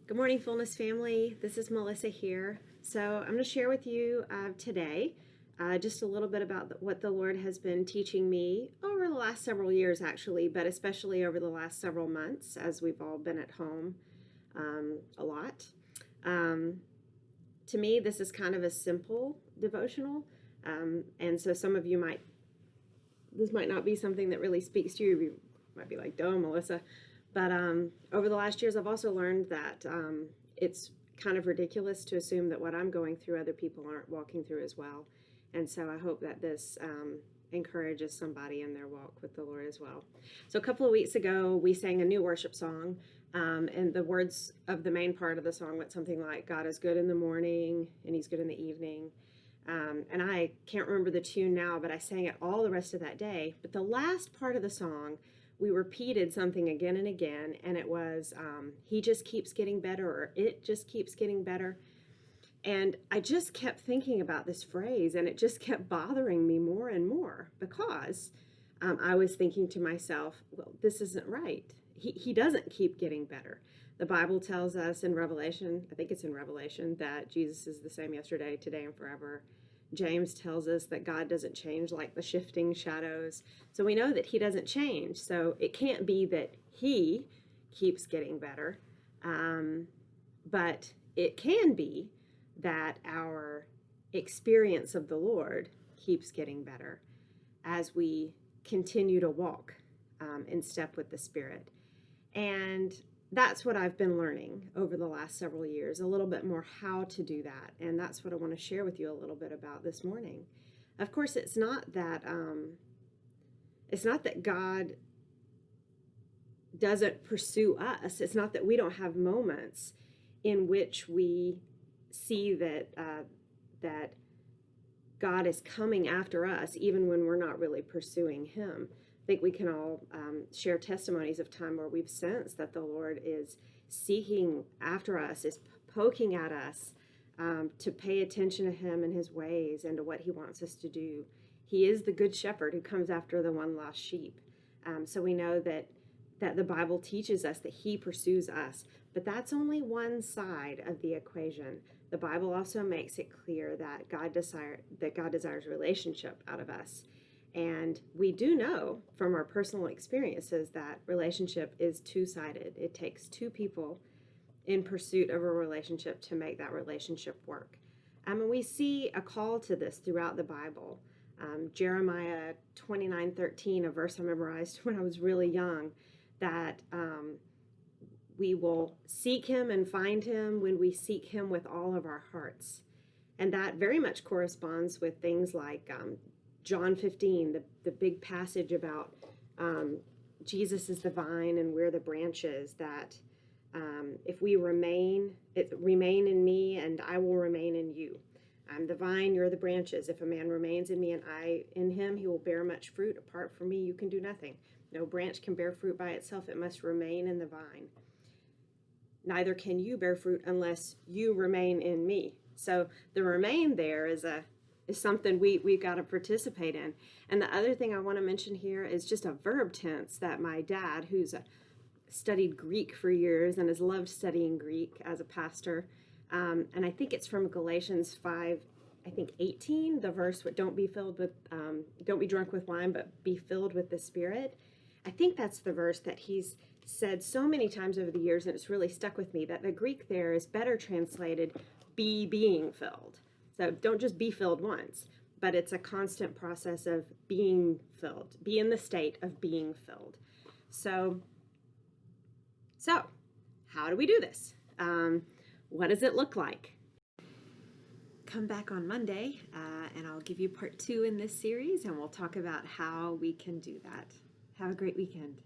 Good morning, Fullness family. This is Melissa here. So I'm going to share with you today just a little bit about what the Lord has been teaching me over the last several years, actually, but especially over the last several months as we've all been at home a lot. To me, this is kind of a simple devotional, and so some of you this might not be something that really speaks to you. You might be like, "Duh, Melissa." But over the last years, I've also learned that it's kind of ridiculous to assume that what I'm going through, other people aren't walking through as well. And so I hope that this encourages somebody in their walk with the Lord as well. So a couple of weeks ago, we sang a new worship song, and the words of the main part of the song went something like, "God is good in the morning, and he's good in the evening." And I can't remember the tune now, but I sang it all the rest of that day. But the last part of the song, we repeated something again and again, and it was, he just keeps getting better, or it just keeps getting better. And I just kept thinking about this phrase, and it just kept bothering me more and more because I was thinking to myself, well, this isn't right. He doesn't keep getting better. The Bible tells us in Revelation, I think it's in Revelation, that Jesus is the same yesterday, today, and forever. James tells us that God doesn't change like the shifting shadows. So we know that he doesn't change. So it can't be that he keeps getting better. But it can be that our experience of the Lord keeps getting better as we continue to walk in step with the Spirit. And that's what I've been learning over the last several years, a little bit more how to do that. And that's what I want to share with you a little bit about this morning. Of course, it's not that God doesn't pursue us. It's not that we don't have moments in which we see that that God is coming after us, even when we're not really pursuing him. I think we can all share testimonies of time where we've sensed that the Lord is seeking after us, is poking at us to pay attention to him and his ways and to what he wants us to do. He is the good shepherd who comes after the one lost sheep. So we know that the Bible teaches us that he pursues us, but that's only one side of the equation. The Bible also makes it clear that God desires relationship out of us. And we do know from our personal experiences that relationship is two-sided. It takes two people in pursuit of a relationship to make that relationship work. And we see a call to this throughout the Bible. Jeremiah 29:13, a verse I memorized when I was really young, that we will seek him and find him when we seek him with all of our hearts. And that very much corresponds with things like John 15, the big passage about Jesus is the vine and we're the branches, that if we remain in me and I will remain in you. I'm the vine, you're the branches. If a man remains in me and I in him, he will bear much fruit. Apart from me, you can do nothing. No branch can bear fruit by itself. It must remain in the vine. Neither can you bear fruit unless you remain in me. So the remain there is something we've got to participate in. And the other thing I want to mention here is just a verb tense that my dad, who's studied Greek for years and has loved studying Greek as a pastor, and I think it's from Galatians 5, I think 18, the verse, don't be drunk with wine, but be filled with the Spirit. I think that's the verse that he's said so many times over the years, and it's really stuck with me, that the Greek there is better translated, be being filled. So don't just be filled once, but it's a constant process of being filled, be in the state of being filled. So how do we do this? What does it look like? Come back on Monday, and I'll give you part 2 in this series, and we'll talk about how we can do that. Have a great weekend.